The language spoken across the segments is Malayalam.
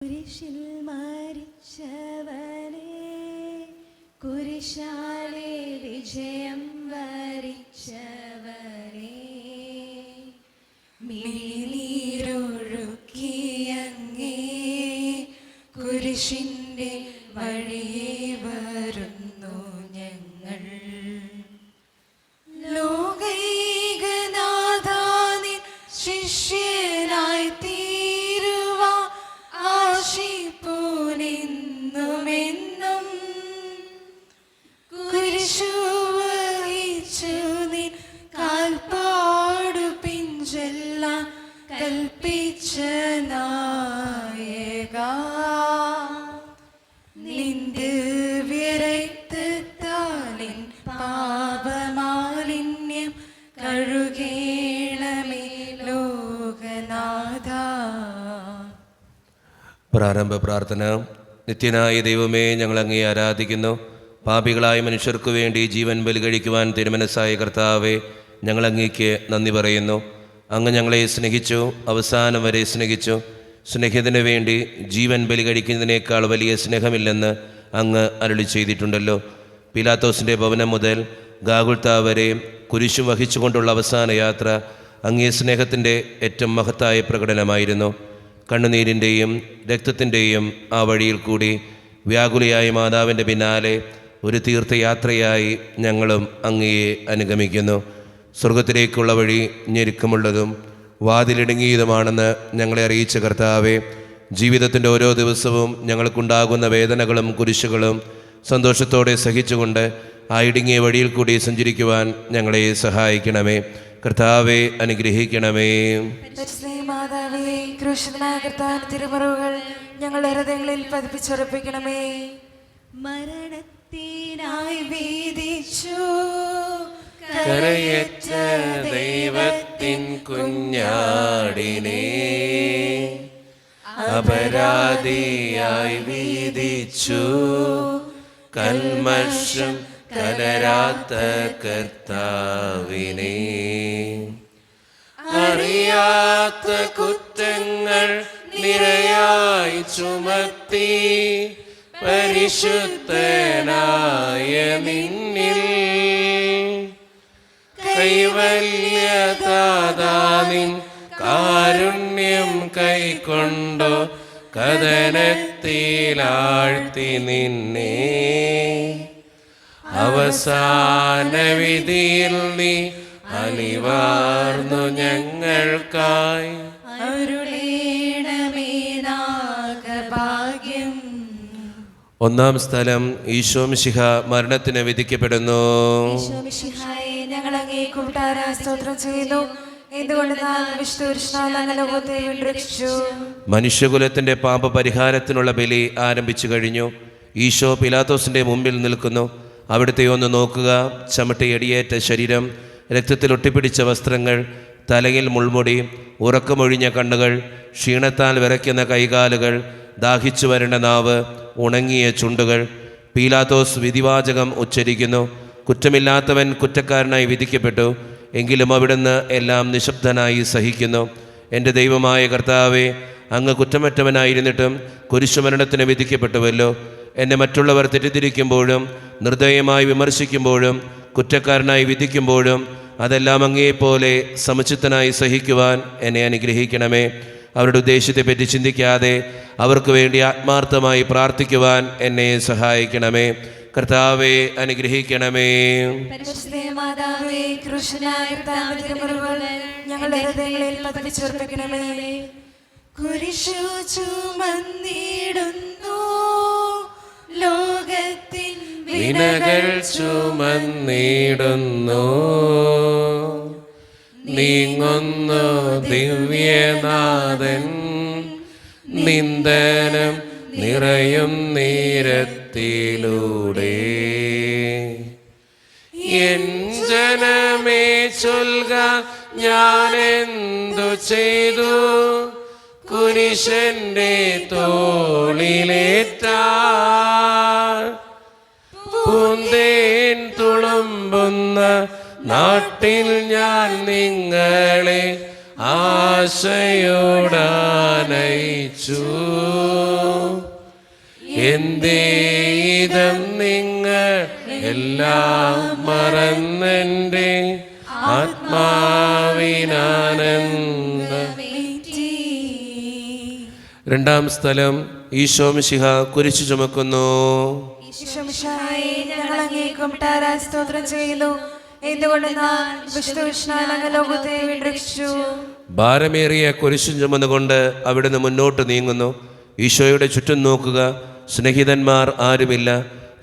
കുരിശിൽ മരിച്ചവനെ, കുരിശാലെ വിജയം വരിച്ചവനെ, മിഴിനീരൊഴുക്കിയങ്ങേ കുരിശിൻ്റെ വഴിയെ വരുന്നു ഞങ്ങൾ. ലോകൈകനാഥാനിൻ ശിഷ്യനായി തീരുവാ ആശിപ്പൂനെന്നുമെന്നും, കുരിശു വഹിച്ചു നിൻ കാൽപ്പാടു പിഞ്ചെല്ലാം കൽപ്പിച്ച നായകാ, നിന്റെ വിരക്തത്താലിൻ പാപമാലിന്യം കഴുകേണമേ ലോകനാഥാ. പ്രാരംഭ പ്രാർത്ഥന. നിത്യനായ ദൈവമേ, ഞങ്ങൾ അങ്ങയെ ആരാധിക്കുന്നു. പാപികളായ മനുഷ്യർക്കു വേണ്ടി ജീവൻ ബലി കഴിക്കുവാൻ തിരുമനസ്സായ കർത്താവേ, ഞങ്ങൾ അങ്ങേക്ക് നന്ദി പറയുന്നു. അങ്ങ് ഞങ്ങളെ സ്നേഹിച്ചു, അവസാനം വരെ സ്നേഹിച്ചു. സ്നേഹിതന് വേണ്ടി ജീവൻ ബലി കഴിക്കുന്നതിനേക്കാൾ വലിയ സ്നേഹമില്ലെന്ന് അങ്ങ് അരുളി ചെയ്തിട്ടുണ്ടല്ലോ. പീലാത്തോസിൻ്റെ ഭവനം മുതൽ ഗാഗുൽത്താ വരെ കുരിശു വഹിച്ചുകൊണ്ടുള്ള അവസാന യാത്ര അങ്ങേ സ്നേഹത്തിൻ്റെ ഏറ്റവും മഹത്തായ പ്രകടനമായിരുന്നു. കണ്ണുനീരിൻ്റെയും രക്തത്തിൻ്റെയും ആ വഴിയിൽ കൂടി വ്യാകുലയായ മാതാവിൻ്റെ പിന്നാലെ ഒരു തീർത്ഥയാത്രയായി ഞങ്ങളും അങ്ങയെ അനുഗമിക്കുന്നു. സ്വർഗത്തിലേക്കുള്ള വഴി ഞെരുക്കമുള്ളതും വാതിലിടുങ്ങിയതുമാണെന്ന് ഞങ്ങളെ അറിയിച്ച കർത്താവേ, ജീവിതത്തിൻ്റെ ഓരോ ദിവസവും ഞങ്ങൾക്കുണ്ടാകുന്ന വേദനകളും കുരിശുകളും സന്തോഷത്തോടെ സഹിച്ചുകൊണ്ട് ആ ഇടുങ്ങിയ വഴിയിൽ കൂടി സഞ്ചരിക്കുവാൻ ഞങ്ങളെ സഹായിക്കണമേ. കർത്താവെ അനുഗ്രഹിക്കണമേ. തിരുമറുകൾ ഞങ്ങളുടെ ഹൃദയങ്ങളിൽ പതിപ്പിച്ചുറപ്പിക്കണമേ. മരണത്തിനായി വീതിച്ചു കരയറ്റ ദൈവത്തിൻ കുഞ്ഞാടിനെ, അപരാധിയായി വീതിച്ചു കൽമഷം കലരാത്ത കർത്താവിനെ, അറിയാത്ത കുറ്റങ്ങൾ നിരയായി ചുമത്തി പരിശുദ്ധനായ നിന്നിൽ കൈവല്യദാതാനിൻ കാരുണ്യം കൈക്കൊണ്ടോ കഥനത്തിലാഴ്ത്തി നിന്നെ, അവസാന വിധിയിൽ നീ അലിവാർന്നു ഞങ്ങൾക്കായി അരുളേണമേ നാഗഭാഗ്യം. ഒന്നാം സ്ഥലം. ഈശോ മിശിഹ മരണത്തിന് വിധിക്കപ്പെടുന്നു. ഞങ്ങൾ അങ്ങേ കൂട്ടാരാ സ്തോത്രം ചെയ്യുന്നു. മനുഷ്യകുലത്തിന്റെ പാപപരിഹാരത്തിനുള്ള ബലി ആരംഭിച്ചു കഴിഞ്ഞു. ഈശോ പിലാത്തോസിന്റെ മുമ്പിൽ നിൽക്കുന്നു. അവിടുത്തെ ഒന്ന് നോക്കുക. ചമട്ടയടിയേറ്റ ശരീരം, രക്തത്തിൽ ഒട്ടിപ്പിടിച്ച വസ്ത്രങ്ങൾ, തലയിൽ മുൾമുടി, ഉറക്കമൊഴിഞ്ഞ കണ്ണുകൾ, ക്ഷീണത്താൽ വിറയ്ക്കുന്ന കൈകാലുകൾ, ദാഹിച്ചു വരേണ്ട നാവ്, ഉണങ്ങിയ ചുണ്ടുകൾ. പീലാത്തോസ് വിധിവാചകം ഉച്ചരിക്കുന്നു. കുറ്റമില്ലാത്തവൻ കുറ്റക്കാരനായി വിധിക്കപ്പെട്ടു. എങ്കിലും അവിടുന്ന് എല്ലാം നിശബ്ദനായി സഹിക്കുന്നു. എൻ്റെ ദൈവമായ കർത്താവേ, അങ്ങ് കുറ്റമറ്റവനായിരുന്നിട്ടും കുരിശുമരണത്തിന് വിധിക്കപ്പെട്ടുവല്ലോ. എന്നെ മറ്റുള്ളവർ തെറ്റിദ്ധരിക്കുമ്പോഴും നിർദ്ദയമായി വിമർശിക്കുമ്പോഴും കുറ്റക്കാരനായി വിധിക്കുമ്പോഴും അതെല്ലാം അങ്ങേപ്പോലെ സമുചിതനായി സഹിക്കുവാൻ എന്നെ അനുഗ്രഹിക്കണമേ. അവരുടെ ഉദ്ദേശത്തെപ്പറ്റി ചിന്തിക്കാതെ അവർക്ക് വേണ്ടി ആത്മാർത്ഥമായി പ്രാർത്ഥിക്കുവാൻ എന്നെ സഹായിക്കണമേ. കർത്താവെ അനുഗ്രഹിക്കണമേ. കുരിശു ചുമന്നിടുന്നു ലോകത്തിൻ വിനകൾ ചുമന്നിടുന്നു, നീങ്ങുന്നു ദിവ്യനാഥൻ, നിന്ദനം നിറയും നീരത്തിലൂടെ. എൻ ജനമേ ചൊൽക, ഞാനെന്തു ചെയ്തു കുരിശന്റെ തോളിലേറ്റ, പൂന്തേൻ തുളുമ്പുന്ന നാട്ടിൽ ഞാൻ നിങ്ങളെ ആശയോടാനയിച്ചു. എന്തേതം നിങ്ങൾ എല്ലാം മറന്നെൻ്റെ ആത്മാവിനാനന്ദ. രണ്ടാം സ്ഥലം, ഈശോ മിശിഹ കുരിശു ചുമക്കുന്നു. ഈശോമിശിഹായെ, ഞങ്ങൾ അങ്ങേ കുമ്പിട്ടാരാ സ്തോത്രം ചെയ്യുന്നു. എന്തുകൊണ്ടെന്നാൽ വിശുദ്ധ അങ്ങ് ലോകത്തെ വീണ്ടെടുത്തു. ഭാരമേറിയ കുരിശും ചുമന്നുകൊണ്ട് അവിടുന്ന് മുന്നോട്ട് നീങ്ങുന്നു. ഈശോയുടെ ചുറ്റും നോക്കുക, സ്നേഹിതന്മാർ ആരുമില്ല.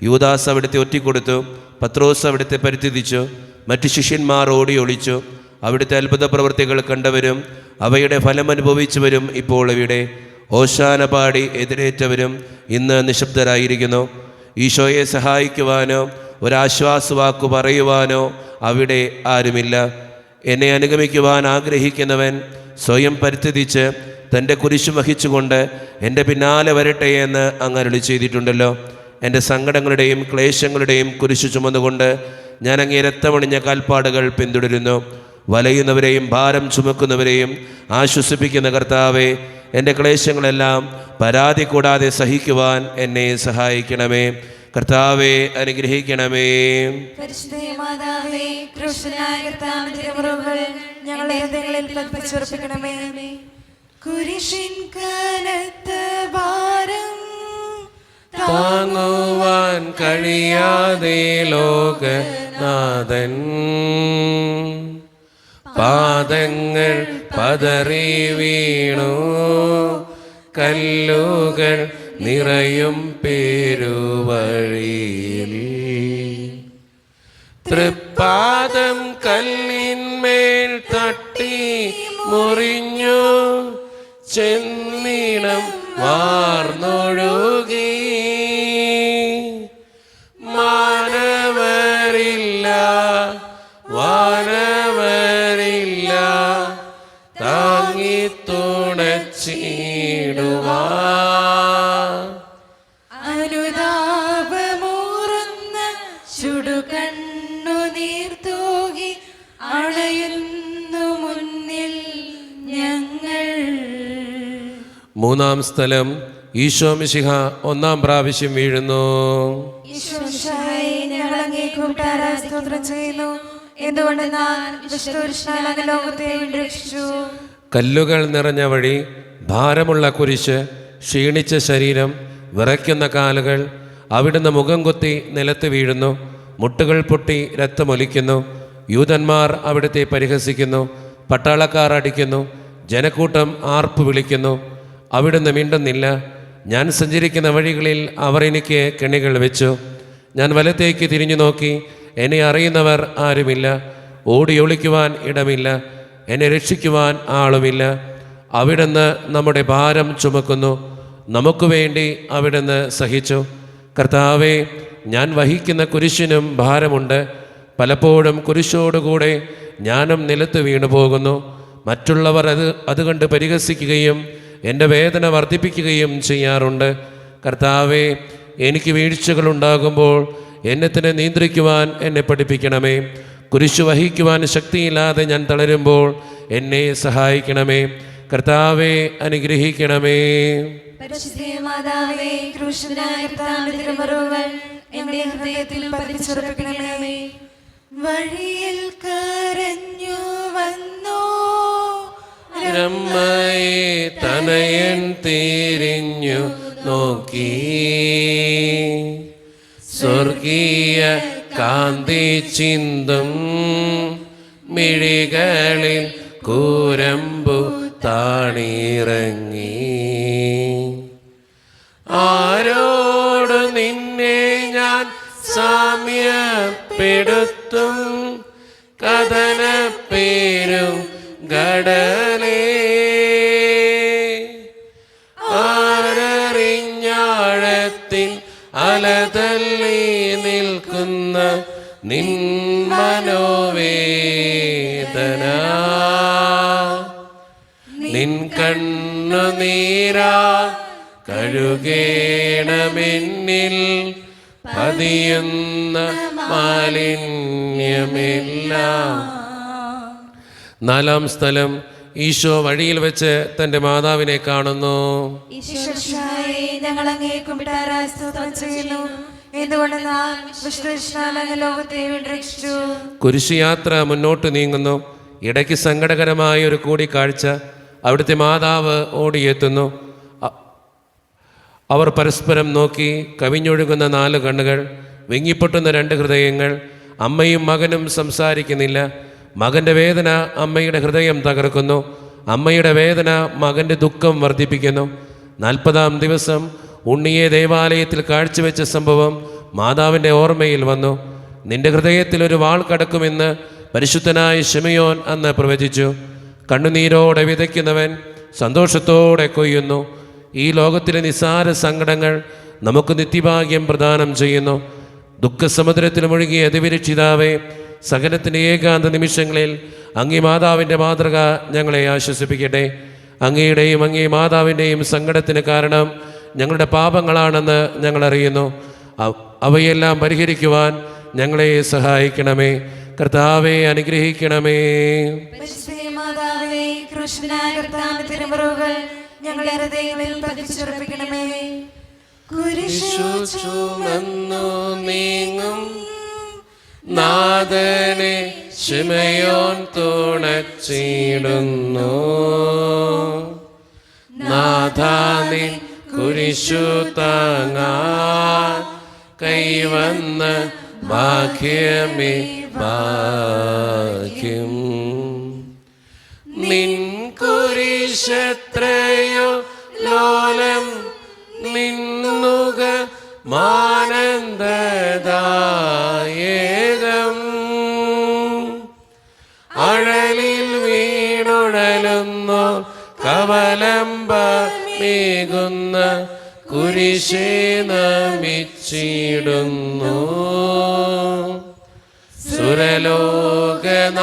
യൂദാസ് അവിടുത്തെ ഒറ്റിക്കൊടുത്തു, പത്രോസ് അവിടുത്തെ പരിത്യജിച്ചു, മറ്റു ശിഷ്യന്മാർ ഓടി ഒളിച്ചു. അവിടുത്തെ അത്ഭുത പ്രവൃത്തികൾ കണ്ടവരും അവയുടെ ഫലം അനുഭവിച്ചവരും ഇപ്പോൾ ഇവിടെ. ഓശാന പാടി എതിരേറ്റവരും ഇന്ന് നിശബ്ദരായിരിക്കുന്നു. ഈശോയെ സഹായിക്കുവാനോ ഒരാശ്വാസവാക്കു പറയുവാനോ അവിടെ ആരുമില്ല. എന്നെ അനുഗമിക്കുവാൻ ആഗ്രഹിക്കുന്നവൻ സ്വയം പരിത്യജിച്ച് തൻ്റെ കുരിശു വഹിച്ചുകൊണ്ട് എൻ്റെ പിന്നാലെ വരട്ടെ എന്ന് അങ്ങ് അരുളി ചെയ്തിട്ടുണ്ടല്ലോ. എൻ്റെ സങ്കടങ്ങളുടെയും ക്ലേശങ്ങളുടെയും കുരിശു ചുമന്നുകൊണ്ട് ഞാൻ അങ്ങേ രക്തമണിഞ്ഞ കാൽപ്പാടുകൾ പിന്തുടരുന്നു. വലയുന്നവരെയും ഭാരം ചുമക്കുന്നവരെയും ആശ്വസിപ്പിക്കുന്ന കർത്താവേ, എൻ്റെ ക്ലേശങ്ങളെല്ലാം പരാതി കൂടാതെ സഹിക്കുവാൻ എന്നെ സഹായിക്കണമേ. കർത്താവേ, അനുഗ്രഹിക്കണമേ. പരിശുദ്ധമാതാവേ, ക്രൂശനായ കർത്താവിന്റെ തിരുമുറിവുകൾ ഞങ്ങളുടെ ഹൃദയങ്ങളിൽ പതിപ്പിച്ചുറപ്പിക്കണമേ. കുരിശിൻ കനത്ത ഭാരം താങ്ങുവാൻ കഴിയാതെ ലോകനാഥൻ പാദങ്ങൾ പതറി വീണു. കല്ലുകൾ നിറയും പെരുവഴിയിൽ തൃപ്പാദം കല്ലിന്മേൽ തട്ടി മുറിഞ്ഞു. ചെന്നീണം വാർന്നൊഴുകി. മാനവരില്ല വാനവരില്ല താങ്ങി തുണച്ചിടുവാ. അനുതാപമൂറുന്ന ചുടുകണ്ണു നീർത്തൂകി അണയുന്നു മുന്നിൽ ഞങ്ങൾ. മൂന്നാം സ്ഥലം, ഈശോ മിശിഹ ഒന്നാം പ്രാവശ്യം വീഴുന്നു. ഈശോമിശിഹായെ, ഞങ്ങൾ അങ്ങേ കുമ്പിട്ടാരാ സ്തോത്രം ചെയ്യുന്നു. എന്തുകൊണ്ടെന്നാൽ വിശുദ്ധ അങ്ങ് ലോകത്തെ വീണ്ടെടുത്തു. കല്ലുകൾ നിറഞ്ഞ വഴി, ഭാരമുള്ള കുരിശ്, ക്ഷീണിച്ച ശരീരം, വിറയ്ക്കുന്ന കാലുകൾ. അവിടുന്ന് മുഖം കുത്തി നിലത്ത് വീഴുന്നു. മുട്ടുകൾ പൊട്ടി രക്തമൊലിക്കുന്നു. യൂതന്മാർ അവിടുത്തെ പരിഹസിക്കുന്നു. പട്ടാളക്കാർ അടിക്കുന്നു. ജനക്കൂട്ടം ആർപ്പ് വിളിക്കുന്നു. അവിടുന്ന് മിണ്ടുന്നില്ല. ഞാൻ സഞ്ചരിക്കുന്ന വഴികളിൽ അവർ എനിക്ക് കെണികൾ വെച്ചു. ഞാൻ വലത്തേക്ക് തിരിഞ്ഞു നോക്കി, എന്നെ അറിയുന്നവർ ആരുമില്ല. ഓടി ഒളിക്കുവാൻ ഇടമില്ല. എന്നെ രക്ഷിക്കുവാൻ ആളുമില്ല. അവിടുന്ന് നമ്മുടെ ഭാരം ചുമക്കുന്നു. നമുക്ക് വേണ്ടി അവിടുന്ന് സഹിച്ചു. കർത്താവേ, ഞാൻ വഹിക്കുന്ന കുരിശിനും ഭാരമുണ്ട്. പലപ്പോഴും കുരിശോടുകൂടെ ഞാനും നിലത്ത് വീണു പോകുന്നു. മറ്റുള്ളവർ അതുകണ്ട് പരിഹസിക്കുകയും എൻ്റെ വേദന വർദ്ധിപ്പിക്കുകയും ചെയ്യാറുണ്ട്. കർത്താവേ, എനിക്ക് വീഴ്ചകളുണ്ടാകുമ്പോൾ എന്നെ തന്നെ നിയന്ത്രിക്കുവാൻ എന്നെ പഠിപ്പിക്കണമേ. കുരിശു വഹിക്കുവാൻ ശക്തിയില്ലാതെ ഞാൻ തളരുമ്പോൾ എന്നെ സഹായിക്കണമേ. കർത്താവേ, അനുഗ്രഹിക്കണമേ. പരിശുദ്ധമാതാവേ, ക്രൂശനായ കർത്താവിന്റെ തിരുമുറിവുകൾ എന്റെ ഹൃദയത്തിൽ പതിപ്പിച്ചുറപ്പിക്കണമേ. വഴിയിൽ കരഞ്ഞു വന്നോ അമ്മയെ തനയൻ തിരിഞ്ഞു നോക്കി. സ്വർഗീയ കാന്തി ചിന്തും മിഴികളിൽ കൂരമ്പു താണിറങ്ങി. ആരോട് നിന്നെ ഞാൻ സാമ്യപ്പെടുത്തും? കഥനപ്പേരും കടലേ, ആരറിഞ്ഞാഴത്തിൽ അലതല്ലി നിൽക്കുന്ന നിൻ മനോവേദന. നിൻ കണ്ണുനീരാ കഴുകേണമെന്നിൽ പതിയുന്ന മാലിന്യമില്ല. നാലാം സ്ഥലം, ഈശോ വഴിയിൽ വെച്ച് തൻ്റെ മാതാവിനെ കാണുന്നു. ഈശ്വരശായി ഞങ്ങൾ അങ്ങേ കുമ്പിട്ടാരായ സ്തോത്രം ചെയ്യുന്നു. എന്തുകൊണ്ടെന്നാൽ വിഷ്ണുവിഷ്ണാൽ അങ്ങ് ലോകത്തെ രക്ഷിച്ചു. കുരിശുയാത്ര മുന്നോട്ട് നീങ്ങുന്നു. ഇടയ്ക്ക് സങ്കടകരമായ ഒരു കൂടിക്കാഴ്ച. അവിടുത്തെ മാതാവ് ഓടിയെത്തുന്നു. അവർ പരസ്പരം നോക്കി. കവിഞ്ഞൊഴുകുന്ന 4 കണ്ണുകൾ, വിങ്ങിപ്പൊട്ടുന്ന 2 ഹൃദയങ്ങൾ. അമ്മയും മകനും സംസാരിക്കുന്നില്ല. മകൻ്റെ വേദന അമ്മയുടെ ഹൃദയം തകർക്കുന്നു. അമ്മയുടെ വേദന മകൻ്റെ ദുഃഖം വർദ്ധിപ്പിക്കുന്നു. 40-ാം ദിവസം ഉണ്ണിയെ ദേവാലയത്തിൽ കാഴ്ചവെച്ച സംഭവം മാതാവിൻ്റെ ഓർമ്മയിൽ വന്നു. നിന്റെ ഹൃദയത്തിൽ ഒരു വാൾ കടക്കുമെന്ന് പരിശുദ്ധനായ ശിമയോൻ അന്ന് പ്രവചിച്ചു. കണ്ണുനീരോടെ വിതയ്ക്കുന്നവൻ സന്തോഷത്തോടെ കൊയ്യുന്നു. ഈ ലോകത്തിലെ നിസ്സാര സങ്കടങ്ങൾ നമുക്ക് നിത്യഭാഗ്യം പ്രദാനം ചെയ്യുന്നു. ദുഃഖസമുദ്രത്തിൽ മുഴുകിയ അതിവിരക്ഷിതാവേ, സഹനത്തിൻ്റെ ഏകാന്ത നിമിഷങ്ങളിൽ അങ്ങേ മാതാവിൻ്റെ മാതൃക ഞങ്ങളെ ആശ്വസിപ്പിക്കട്ടെ. അങ്ങയുടെയും അങ്ങേ മാതാവിൻ്റെയും സങ്കടത്തിന് കാരണം ഞങ്ങളുടെ പാപങ്ങളാണെന്ന് ഞങ്ങളറിയുന്നു. അവയെല്ലാം പരിഹരിക്കുവാൻ ഞങ്ങളെ സഹായിക്കണമേ. കർത്താവെ അനുഗ്രഹിക്കണമേ. മാതാവേ, കൃഷ്ണനായ കർത്താവിന്റെ തിരുമുറിവുകൾ ഞങ്ങളുടെ ഹൃദയങ്ങളിൽ പതിച്ചുറപ്പിക്കണമേ. കുരിശു ചുമന്നു നീങ്ങും നാഥനെ ശിമയോൻ തുണച്ചിടുന്നു. നാഥാനെ കുരിശു താങ്ങാൻ കൈവന്ന ഭാഗ്യമേ ഭാഗ്യം. നിൻ കുരിശത്രയോ ലോലം നിന്നുക മാനന്ദദായകം. അഴലിൽ വീണുഴലുന്നു കവലംബമേകുന്ന കുരിശേ നമിച്ചിടുന്നു. സുരലോകനാഥാനിൻ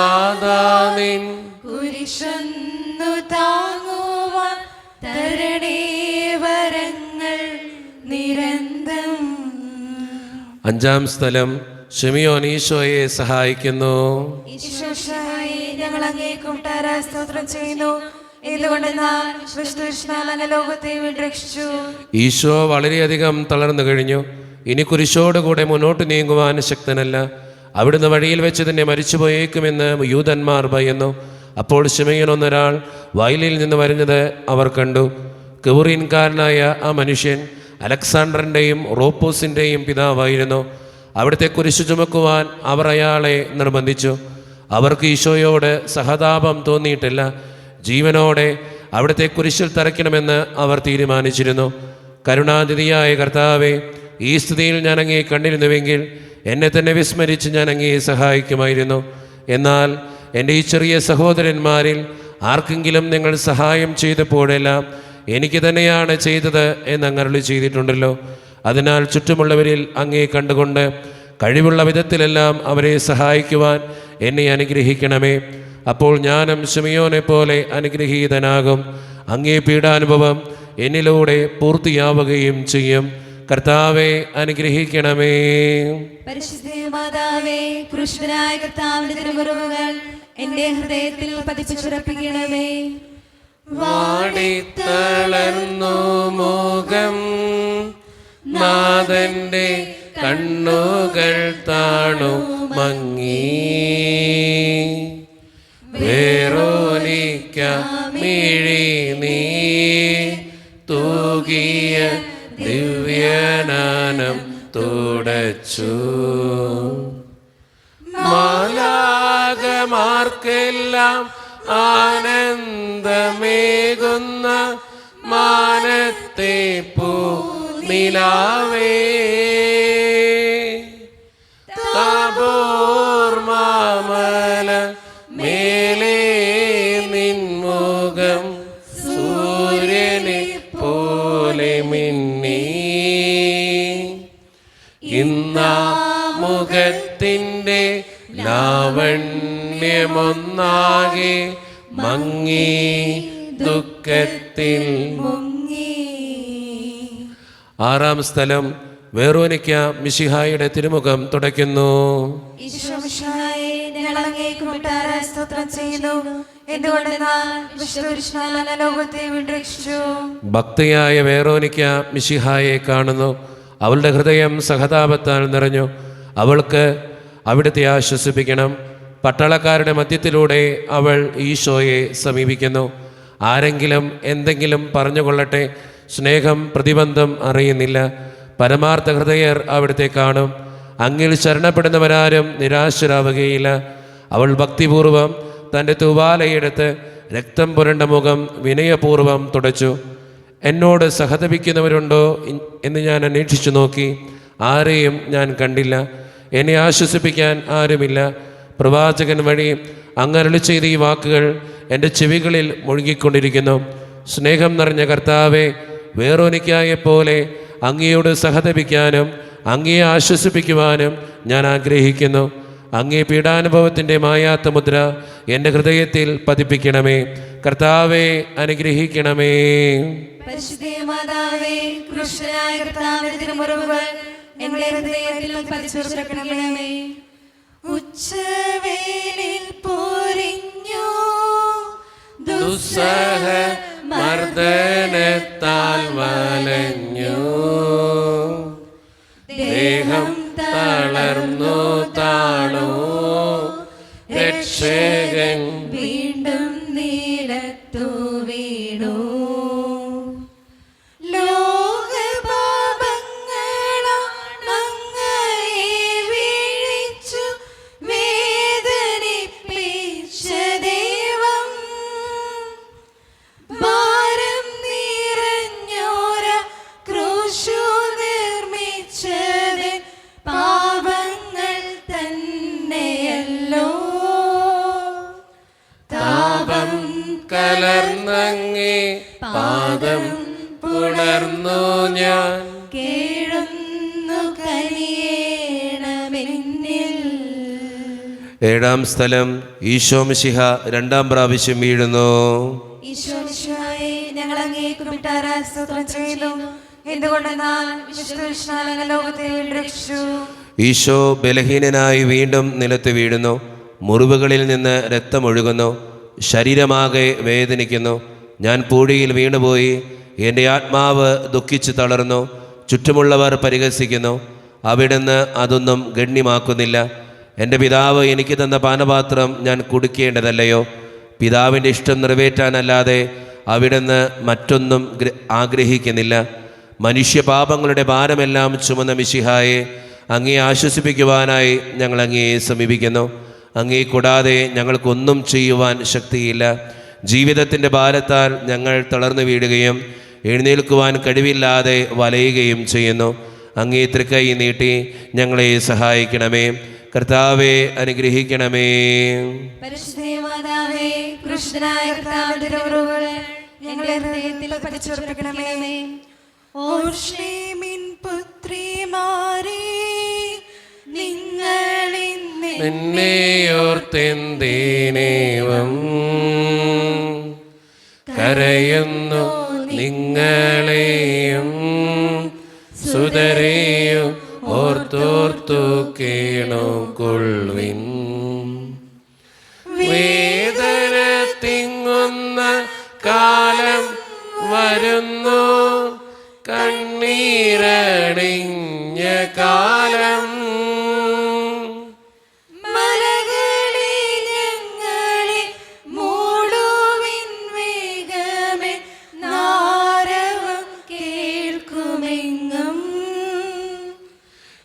കുരിശന്നു താങ്ങുവാൻ തരണേ വരങ്ങൾ നിരന്തം. 5-ാം സ്ഥലം ശിമയോൻ ഈശോയെ സഹായിക്കുന്നു. ഈശോയെ ഞങ്ങൾ അങ്ങേ കുമ്പിട്ടാരായ സ്തോത്രം ചെയ്യുന്നു. എന്തുകൊണ്ടെന്നാൽ വിഷ്ണുവിഷ്ണാൽ അങ്ങ് ലോകത്തെ രക്ഷിച്ചു. ഈശോ വളരെയധികം തളർന്നു കഴിഞ്ഞു. ഇനി കുരിശോടുകൂടെ മുന്നോട്ട് നീങ്ങുവാൻ ശക്തനല്ല. അവിടുന്ന് വഴിയിൽ വെച്ച് തന്നെ മരിച്ചുപോയേക്കുമെന്ന് യൂതന്മാർ ഭയന്നു. അപ്പോൾ ശിമയോൻ എന്നൊരാൾ വയലിൽ നിന്ന് വരുന്നത് അവർ കണ്ടു. കെവുറീൻകാരനായ ആ മനുഷ്യൻ അലക്സാണ്ടറിൻ്റെയും റോപ്പോസിൻ്റെയും പിതാവായിരുന്നു. അവിടുത്തെ കുരിശു ചുമക്കുവാൻ അവർ അയാളെ നിർബന്ധിച്ചു. അവർക്ക് ഈശോയോട് സഹതാപം തോന്നിയിട്ടില്ല. ജീവനോടെ അവിടുത്തെ കുരിശിൽ തറയ്ക്കണമെന്ന് അവർ തീരുമാനിച്ചിരുന്നു. കരുണാനിധിയായ കർത്താവെ, ഈ സ്ഥിതിയിൽ ഞാൻ അങ്ങയെ കണ്ടിരുന്നുവെങ്കിൽ എന്നെ തന്നെ വിസ്മരിച്ച് ഞാൻ അങ്ങയെ സഹായിക്കുമായിരുന്നു. എന്നാൽ എൻ്റെ ഈ ചെറിയ സഹോദരന്മാരിൽ ആർക്കെങ്കിലും നിങ്ങൾ സഹായം ചെയ്തപ്പോഴെല്ലാം എനിക്ക് തന്നെയാണ് ചെയ്തത് എന്നങ്ങ് അരുളി ചെയ്തിട്ടുണ്ടല്ലോ. അതിനാൽ ചുറ്റുമുള്ളവരിൽ അങ്ങയെ കണ്ടുകൊണ്ട് കഴിവുള്ള വിധത്തിലെല്ലാം അവരെ സഹായിക്കുവാൻ എന്നെ അനുഗ്രഹിക്കണമേ. അപ്പോൾ ഞാനും ശിമയോനെ പോലെ അനുഗ്രഹീതനാകും. അങ്ങേ പീഡാനുഭവം എന്നിലൂടെ പൂർത്തിയാവുകയും ചെയ്യും. കർത്താവെ അനുഗ്രഹിക്കണമേ. പരിശുദ്ധ മാതാവേ, കൃഷ്ണനായ കർത്താവിന്റെ തിരുമുറിവുകൾ എന്റെ ഹൃദയത്തിൽ പതിച്ചുറപ്പിക്കണമേ. വാടിത്തളർന്നു മുഖം നാഥന്റെ കണ്ണുകൾ താണു മങ്ങി. വേറോനിക്ക മിഴി നീ തൂകിയ ദിവ്യനാനം തുടച്ചു. മാലാകമാർക്കെല്ലാം ആനന്ദമേകുന്ന മാനത്തെ പൂനിലാവേ, താബോർ മാമല മേലേ നിൻമുഖം സൂര്യനെ പോലെ മിന്നി. ഇന്നാ മുഖത്തിൻ്റെ ലാവണ്യമൊന്നാകെ മങ്ങി ദുഃഖത്തിൽ മുങ്ങി. 6-ാം സ്ഥലം വെറോനിക്ക മിശിഹായുടെ തിരുമുഖം തുടയ്ക്കുന്നു. ഈശോമിശിഹായെ ഞങ്ങൾ അങ്ങേ കൂട്ടാരായ സ്തോത്രം ചെയ്യുന്നു. എന്തുകൊണ്ടെന്നാൽ വിശുദ്ധ ലോകത്തെ വീണ്ടെടുത്തു. ഭക്തിയായ വേറോനിക്ക മിശിഹായെ കാണുന്നു. അവളുടെ ഹൃദയം സഹതാപത്താൽ നിറഞ്ഞു. അവൾക്ക് അവിടുത്തെ ആശ്വസിപ്പിക്കണം. പട്ടാളക്കാരുടെ മധ്യത്തിലൂടെ അവൾ ഈശോയെ സമീപിക്കുന്നു. ആരെങ്കിലും എന്തെങ്കിലും പറഞ്ഞുകൊള്ളട്ടെ, സ്നേഹം പ്രതിബന്ധം അറിയുന്നില്ല. പരമാർത്ഥ ഹൃദയർ അവിടുത്തെ കാണും. അങ്ങിൽ ശരണപ്പെടുന്നവരാരും നിരാശരാവുകയില്ല. അവൾ ഭക്തിപൂർവം തൻ്റെ തൂവാലയെടുത്ത് രക്തം പുരണ്ട മുഖം വിനയപൂർവം തുടച്ചു. എന്നോട് സഹതപിക്കുന്നവരുണ്ടോ എന്ന് ഞാൻ അന്വേഷിച്ചു നോക്കി. ആരെയും ഞാൻ കണ്ടില്ല. എന്നെ ആശ്വസിപ്പിക്കാൻ ആരുമില്ല. പ്രവാചകൻ വഴി അങ്ങ് അരുളി ചെയ്ത ഈ വാക്കുകൾ എൻ്റെ ചെവികളിൽ മുഴുകിക്കൊണ്ടിരിക്കുന്നു. സ്നേഹം നിറഞ്ഞ കർത്താവെ, വേറോനിക്കായെപ്പോലെ അങ്ങയോട് സഹതപിക്കാനും അങ്ങയെ ആശ്വസിപ്പിക്കുവാനും ഞാൻ ആഗ്രഹിക്കുന്നു. അങ്ങേ പീഡാനുഭവത്തിൻ്റെ മായാത്ത മുദ്ര എൻ്റെ ഹൃദയത്തിൽ പതിപ്പിക്കണമേ. കർത്താവെ, അനുഗ്രഹിക്കണമേ. പരിശുദ്ധ മാതാവേ, കൃഷ്ണനായ കർത്താവിന്റെ തിരുമുറിവുകൾ എന്റെ ഹൃദയത്തിൽ പതിച്ചുറക്കണമേ. ഉച്ചവേളിൽ പൊരിഞ്ഞു ദുസ്സഹ മർദ്ദനത്താൽ വലഞ്ഞു. ദേഹം തളർന്നു താണു. രക്ഷകൻ വീണ്ടും നീലത്തു വീണു. കലർന്നങ്ങേ പാദം പുണർന്നു ഞാൻ. കേഴുന്നു കനിയേണമെന്നിൽ. ഏഴാം സ്ഥലം ഈശോ മിശിഹ രണ്ടാം പ്രാവശ്യം വീഴുന്നു. ഈശോ മിശിഹായെ, ഞങ്ങൾ അങ്ങേ കുമ്പിട്ടാരായ സ്തോത്രം ചെയ്യുന്നു. എന്തുകൊണ്ടെന്നാൽ വിശുദ്ധ ലോകത്തെ വീണ്ടെടുത്തു. ഈശോ ബലഹീനനായി വീണ്ടും നിലത്ത് വീഴുന്നു. മുറിവുകളിൽ നിന്ന് രക്തമൊഴുകുന്നു. ശരീരമാകെ വേദനിക്കുന്നു. ഞാൻ പൂഴിയിൽ വീണുപോയി. എൻ്റെ ആത്മാവ് ദുഃഖിച്ച് തളർന്നു. ചുറ്റുമുള്ളവർ പരിഹസിക്കുന്നു. അവിടുന്ന് അതൊന്നും ഗണ്യമാക്കുന്നില്ല. എൻ്റെ പിതാവ് എനിക്ക് തന്ന പാനപാത്രം ഞാൻ കുടിക്കേണ്ടതല്ലയോ? പിതാവിൻ്റെ ഇഷ്ടം നിറവേറ്റാനല്ലാതെ അവിടുന്ന് മറ്റൊന്നും ആഗ്രഹിക്കുന്നില്ല. മനുഷ്യപാപങ്ങളുടെ ഭാരമെല്ലാം ചുമന്ന മിശിഹായെ, അങ്ങയെ ആശ്വസിപ്പിക്കുവാനായി ഞങ്ങൾ അങ്ങയെ സമീപിക്കുന്നു. അങ്ങേ കൂടാതെ ഞങ്ങൾക്കൊന്നും ചെയ്യുവാൻ ശക്തിയില്ല. ജീവിതത്തിൻ്റെ ഭാരത്താൽ ഞങ്ങൾ തളർന്നു വീഴുകയും എഴുന്നേൽക്കുവാൻ കഴിവില്ലാതെ വലയുകയും ചെയ്യുന്നു. അങ്ങേ തൃക്കൈ നീട്ടി ഞങ്ങളെ സഹായിക്കണമേ. കർത്താവെ, അനുഗ്രഹിക്കണമേ. പരിശുദ്ധ മാതാവേ, കൃഷ്ണനായ കർത്താവിന്റെ തിരുമുറിവുകൾ ഞങ്ങളുടെ ഹൃദയത്തിൽ പതിച്ചുറപ്പിക്കണമേ. ഓർശ്ലേമിൻ പുത്രിമാരേ, നിന്നെയോർത്തെന്തേനേവം കരയുന്നു നിങ്ങളെയും സുതരെയും ഓർത്തോർത്തു കേണുകൊള്ളുവിൻ. വേദന തിങ്ങുന്ന കാലം വരുന്നു, കണ്ണീരണിഞ്ഞ കാലം.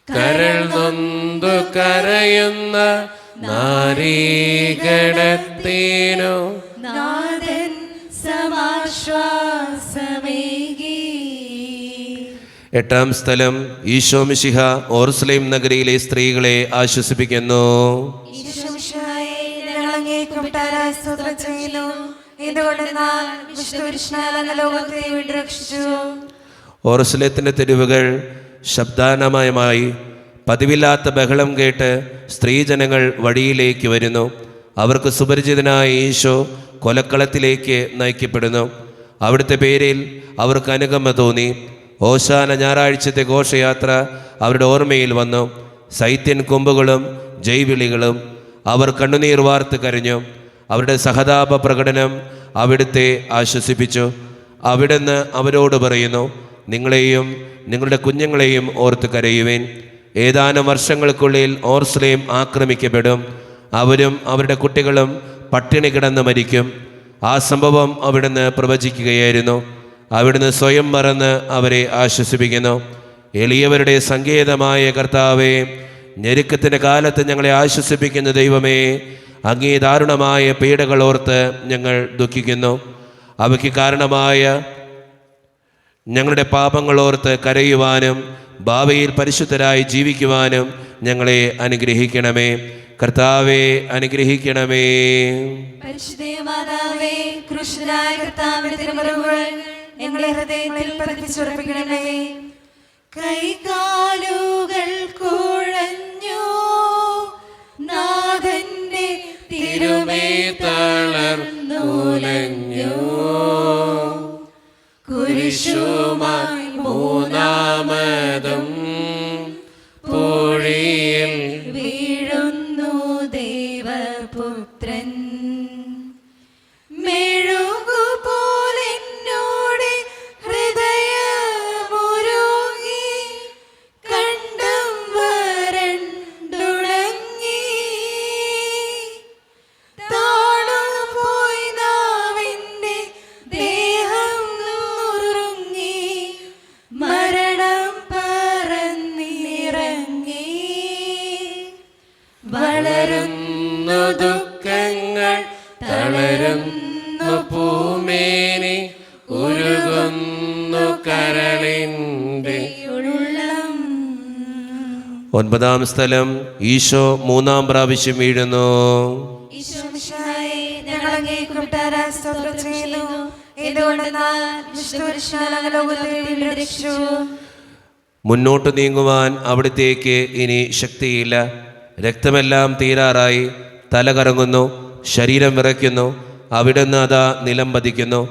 കരൾ നൊന്തു കരയുന്ന നാരീഗണത്തിനു നാഥൻ സമാശ്വാസമേകി. എട്ടാം സ്ഥലം ഈശോ മിശിഹ ഓർസ്ലേം നഗരിയിലെ സ്ത്രീകളെ ആശ്വസിപ്പിക്കുന്നു. ഈശോ മിശിഹായെ, ഞങ്ങൾ അങ്ങേ കുമ്പിട്ടാരായ സ്തോത്രം ചെയ്യുന്നു. എന്തുകൊണ്ടെന്നാൽ വിശുദ്ധ ലോകത്തെ വീണ്ടെടുത്തു. ഓർസ്ലേത്തിൻ്റെ തെരുവുകൾ ശബ്ദാനമയമായി. പതിവില്ലാത്ത ബഹളം കേട്ട് സ്ത്രീജനങ്ങൾ വഴിയിലേക്ക് വരുന്നു. അവർക്ക് സുപരിചിതനായ ഈശോ കൊലക്കളത്തിലേക്ക് നയിക്കപ്പെടുന്നു. അവിടുത്തെ പേരിൽ അവർക്ക് അനുകമ്പ തോന്നി. ഓശാന ഞായറാഴ്ചത്തെ ഘോഷയാത്ര അവരുടെ ഓർമ്മയിൽ വന്നു. സൈത്യൻ കൊമ്പുകളും ജൈവിളികളും അവർ കണ്ണുനീർ വാർത്ത് കരഞ്ഞു. അവരുടെ സഹതാപ പ്രകടനം അവിടുത്തെ ആശ്വസിപ്പിച്ചു. അവിടുന്ന് അവരോട് പറയുന്നു, നിങ്ങളെയും നിങ്ങളുടെ കുഞ്ഞുങ്ങളെയും ഓർത്ത് കരയുവേൻ. ഏതാനും വർഷങ്ങൾക്കുള്ളിൽ ഓർസ്ലേം ആക്രമിക്കപ്പെടും. അവരും അവരുടെ കുട്ടികളും പട്ടിണി കിടന്ന് മരിക്കും. ആ സംഭവം അവിടുന്ന് പ്രവചിക്കുകയായിരുന്നു. അവിടുന്ന് സ്വയം മറന്ന് അവരെ ആശ്വസിപ്പിക്കുന്നു. എളിയവരുടെ സങ്കേതമായ കർത്താവേ, ഞെരുക്കത്തിൻ്റെ കാലത്ത് ഞങ്ങളെ ആശ്വസിപ്പിക്കുന്ന ദൈവമേ, അങ്ങേ ദാരുണമായ പീഡകൾ ഓർത്ത് ഞങ്ങൾ ദുഃഖിക്കുന്നു. അവയ്ക്ക് കാരണമായ ഞങ്ങളുടെ പാപങ്ങളോർത്ത് കരയുവാനും ഭാവിയിൽ പരിശുദ്ധരായി ജീവിക്കുവാനും ഞങ്ങളെ അനുഗ്രഹിക്കണമേ. കർത്താവെ അനുഗ്രഹിക്കണമേ. പരിശുദ്ധ മാതാവേ, കൃഷ്ണനായ കർത്താവിന്റെ തിരുമുറിവുകൾ ഞങ്ങളെ ഹൃദയങ്ങളിൽ പതിപ്പിച്ചുറപ്പിക്കണമേ. കൈകാലുകൾ കുഴഞ്ഞു നാഥന്റെ തിരുമേ തളർന്നുലഞ്ഞു. കുരിശുമായി മൂന്നാമതും പൂഴിയിൽ വീഴുന്നു ദൈവപുത്രൻ. മെഴുകുപോലെന്നോട് ഹൃദയമുരുകി കണ്ടം വരണ്ടുണങ്ങി. താണുപോയി നാവിന്റെ ദേഹം നുറുങ്ങി. മരണം പറന്നിറങ്ങി. വളരുന്നു ദുഃഖങ്ങൾ, തളരുന്നു പൂമേനി, ഉരുകുന്നു കരളിൻ്റെ ഉള്ളം. 9-ാം സ്ഥലം, ഈശോ 3-ാം പ്രാവശ്യം വീഴുന്നു. ഈശോ മിശിഹായേ, ഞങ്ങൾ അങ്ങേക്ക് കൂട്ടാരായി സ്തോത്രം ചെയ്യുന്നു. എന്തുകൊണ്ടെന്നാൽ വിശുദ്ധപുരുഷനാൽ അങ്ങ് ലോകത്തെ വീണ്ടും രക്ഷിച്ചു. മുന്നോട്ട് നീങ്ങുവാൻ അവിടത്തേക്ക് ഇനി ശക്തിയില്ല. രക്തമെല്ലാം തീരാറായി. തല കറങ്ങുന്നു, ശരീരം വിറയ്ക്കുന്നു. അവിടുന്ന് അതാ നിലം പതിക്കുന്നു.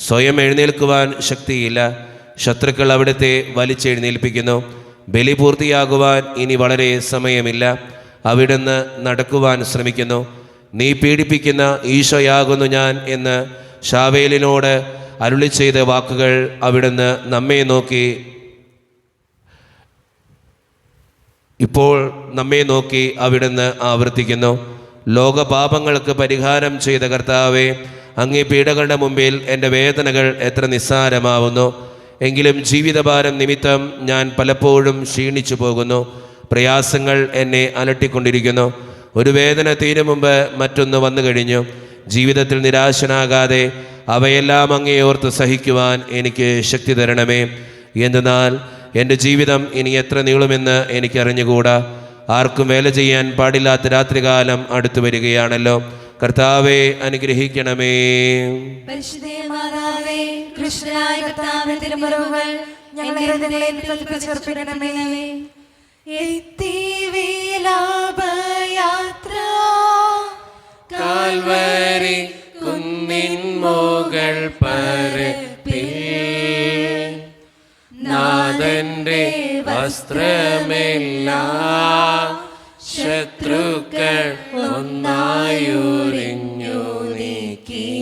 സ്വയം എഴുന്നേൽക്കുവാൻ ശക്തിയില്ല. ശത്രുക്കൾ അവിടുത്തെ വലിച്ചെഴുന്നേൽപ്പിക്കുന്നു. ബലി പൂർത്തിയാകുവാൻ ഇനി വളരെ സമയമില്ല. അവിടുന്ന് നടക്കുവാൻ ശ്രമിക്കുന്നു. നീ പീഡിപ്പിക്കുന്ന ഈശോയാകുന്നു ഞാൻ എന്ന് ശാവേലിനോട് അരുളി ചെയ്ത വാക്കുകൾ അവിടുന്ന് നമ്മെ നോക്കി അവിടുന്ന് ആവർത്തിക്കുന്നു. ലോകപാപങ്ങൾക്ക് പരിഹാരം ചെയ്ത കർത്താവേ, അങ്ങേ പീഡകളുടെ മുമ്പിൽ എൻ്റെ വേദനകൾ എത്ര നിസ്സാരമാവുന്നു. എങ്കിലും ജീവിതഭാരം നിമിത്തം ഞാൻ പലപ്പോഴും ക്ഷീണിച്ചു പോകുന്നു. പ്രയാസങ്ങൾ എന്നെ അലട്ടിക്കൊണ്ടിരിക്കുന്നു. ഒരു വേദന തീരും മുമ്പ് മറ്റൊന്ന് വന്നു കഴിഞ്ഞു. ജീവിതത്തിൽ നിരാശനാകാതെ അവയെല്ലാം അങ്ങേ ഓർത്ത് സഹിക്കുവാൻ എനിക്ക് ശക്തി തരണമേ. എന്തെന്നാൽ എൻ്റെ ജീവിതം ഇനി എത്ര നീളുമെന്ന് എനിക്കറിഞ്ഞുകൂടാ. ആർക്കും വേല ചെയ്യാൻ പാടില്ലാത്ത രാത്രികാലം അടുത്തു വരികയാണല്ലോ. കർത്താവെ അനുഗ്രഹിക്കണമേ. പരിശുദ്ധ മാതാവേ, കൃഷ്ണനായ കർത്താവിന്റെ തിരുമുറിവുകൾ ഞങ്ങളുടെ ഹൃദയങ്ങളിൽ പതിപ്പിച്ചുറപ്പിക്കണമേ. എത്തി വിലാപയാത്ര കാൽവരി കുന്നിൻ മുകൾ പരപ്പിൽ നാഥന്റെ വസ്ത്രമെല്ലാം ശത്രുക്കൾ ഒന്നായുരിഞ്ഞു നീക്കി.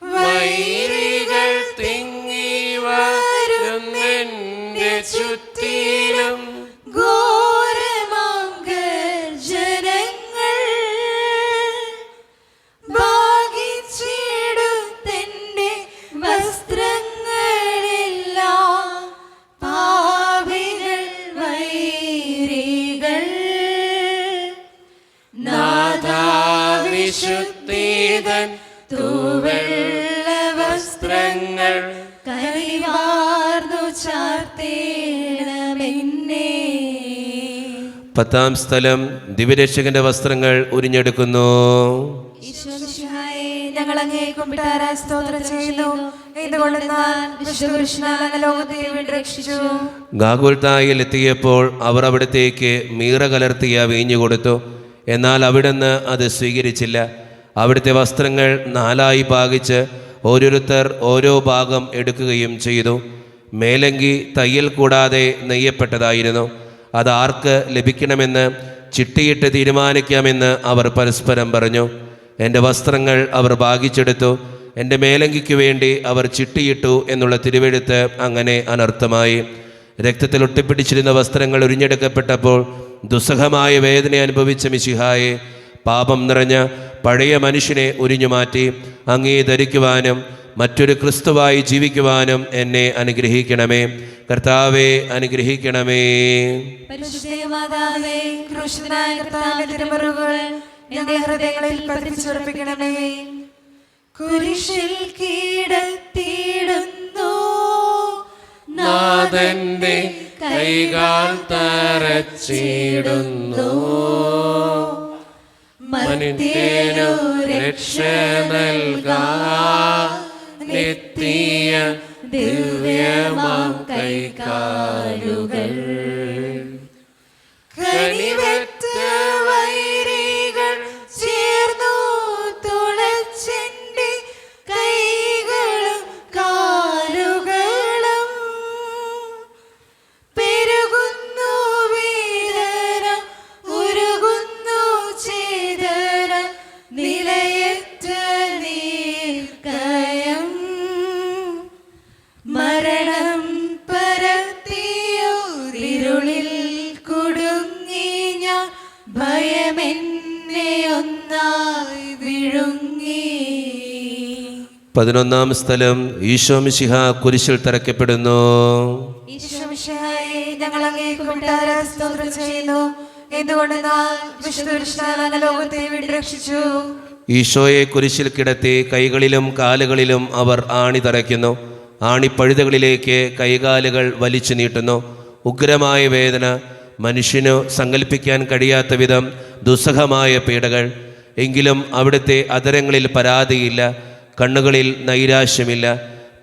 വൈരികൾ തിങ്ങി വരുന്നെന്റെ ചുറ്റിലും ഘോരമാംഗർജനങ്ങൾ ഭാഗിച്ചെടുത്തെന്റെ വസ്ത്രങ്ങളെല്ലാം പാപികൾ വൈരികൾ. നാഥാവിശുദ്ധീതൻ തൂവെള്ള വസ്ത്രങ്ങൾ കൈവാർന്നു ചാർത്തേണമെന്നേ. 10-ാം സ്ഥലം, ദിവ്യരക്ഷകന്റെ വസ്ത്രങ്ങൾ ഉരിഞ്ഞെടുക്കുന്നു. ഈശോ മിശിഹായേ, ഞങ്ങൾ അങ്ങേ കുമ്പിട്ടാരായി സ്തോത്രം ചെയ്യുന്നു. എന്തുകൊണ്ടെന്നാൽ വിശുദ്ധപുരുഷനാൽ അങ്ങ് ലോകത്തെ വീണ്ടും രക്ഷിച്ചു. ഗാഗുൽത്തായിൽ എത്തിയപ്പോൾ അവർ അവിടത്തേക്ക് മീറ കലർത്തിയ വീഞ്ഞു കൊടുത്തു. എന്നാൽ അവിടുന്ന് അത് സ്വീകരിച്ചില്ല. അവിടുത്തെ വസ്ത്രങ്ങൾ 4ആയി ഭാഗിച്ച് ഓരോരുത്തർ ഓരോ ഭാഗം എടുക്കുകയും ചെയ്തു. മേലങ്കി തയ്യൽ കൂടാതെ നെയ്യപ്പെട്ടതായിരുന്നു. അത് ആർക്ക് ലഭിക്കണമെന്ന് ചിട്ടിയിട്ട് തീരുമാനിക്കാമെന്ന് അവർ പരസ്പരം പറഞ്ഞു. എൻ്റെ വസ്ത്രങ്ങൾ അവർ ഭാഗിച്ചെടുത്തു, എൻ്റെ മേലങ്കിക്ക് വേണ്ടി അവർ ചിട്ടിയിട്ടു എന്നുള്ള തിരുവെഴുത്ത് അങ്ങനെ അനർത്ഥമായി. രക്തത്തിൽ ഒട്ടിപ്പിടിച്ചിരുന്ന വസ്ത്രങ്ങൾ ഉരിഞ്ഞെടുക്കപ്പെട്ടപ്പോൾ ദുസ്സഹമായ വേദന അനുഭവിച്ച മിശിഹായെ, പാപം നിറഞ്ഞ പഴയ മനുഷ്യനെ ഉരിഞ്ഞുമാറ്റി അങ്ങേ ധരിക്കുവാനും മറ്റൊരു ക്രിസ്തുവായി ജീവിക്കുവാനും എന്നെ അനുഗ്രഹിക്കണമേ. കർത്താവെ അനുഗ്രഹിക്കണമേ. പരിശുദ്ധമാതാവേ, ക്രൂശിതനായ കർത്താവിന്റെ തിരുമുറിവുകൾ ഞങ്ങളുടെ ഹൃദയങ്ങളിൽ പതിപ്പിച്ചുറപ്പിക്കണമേ. കുരിശിൽ കീഴത്തിയിടുന്നു നാഥന്റെ കൈകാൽ തറച്ചിടുന്നു, മനുഷ്യനു രക്ഷ നൽകാനെത്തിയ ദിവ്യമാം കൈകാലുകൾ. കനിവറ്റ വൈരികൾ ചേർന്നു തുളച്ചെന്റെ കൈകളും കാലുകളും. പെരുകുന്നു വേദന, ഉരുകുന്നു ചേതന, നിലയറ്റ നീർക്കയം. മരണം പരത്തിയൊരിരുളിൽ കുടുങ്ങി ഞാൻ, ഭയമെന്നെ ഒന്നായി വിഴുങ്ങി. 11-ാം സ്ഥലം. ഈശോ മിശിഹ കുരിശിൽ തറയ്ക്കപ്പെടുന്നു. ഈശോ മിശിഹായെ, ഞങ്ങൾ അങ്ങേക്ക് കൊട്ടാര സ്തോത്രം ചെയ്യുന്നു. എന്തുകൊണ്ടെന്നാൽ വിശുദ്ധ കുരിശിനാൽ അങ്ങ് ലോകത്തെ വിരക്ഷിച്ചു. ഈശോയെ കുരിശിൽ കിടത്തി കൈകളിലും കാലുകളിലും അവർ ആണി തറയ്ക്കുന്നു. ആണിപ്പഴുതകളിലേക്ക് കൈകാലുകൾ വലിച്ചു നീട്ടുന്നു. ഉഗ്രമായ വേദന, മനുഷ്യനു സങ്കല്പിക്കാൻ കഴിയാത്ത വിധം ദുസ്സഹമായ പീഡകൾ. എങ്കിലും അവിടുത്തെ അധരങ്ങളിൽ പരാതിയില്ല, കണ്ണുകളിൽ നൈരാശ്യമില്ല.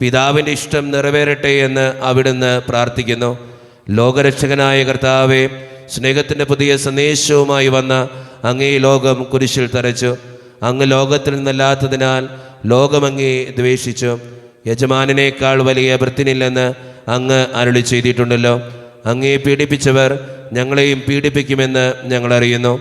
പിതാവിൻ്റെ ഇഷ്ടം നിറവേറട്ടെ എന്ന് അവിടുന്ന് പ്രാർത്ഥിക്കുന്നു. ലോകരക്ഷകനായ കർത്താവെ, സ്നേഹത്തിൻ്റെ പുതിയ സന്ദേശവുമായി വന്ന അങ്ങേ ലോകം കുരിശിൽ തറച്ചു. അങ്ങ് ലോകത്തിൽ നിന്നല്ലാത്തതിനാൽ ലോകം അങ്ങേ ദ്വേഷിച്ചു. യജമാനേക്കാൾ വലിയ ഭൃത്യനില്ലെന്ന് അങ്ങ് അരുളി ചെയ്തിട്ടുണ്ടല്ലോ. അങ്ങേ പീഡിപ്പിച്ചവർ ഞങ്ങളെയും പീഡിപ്പിക്കുമെന്ന് ഞങ്ങൾ അറിയുന്നു.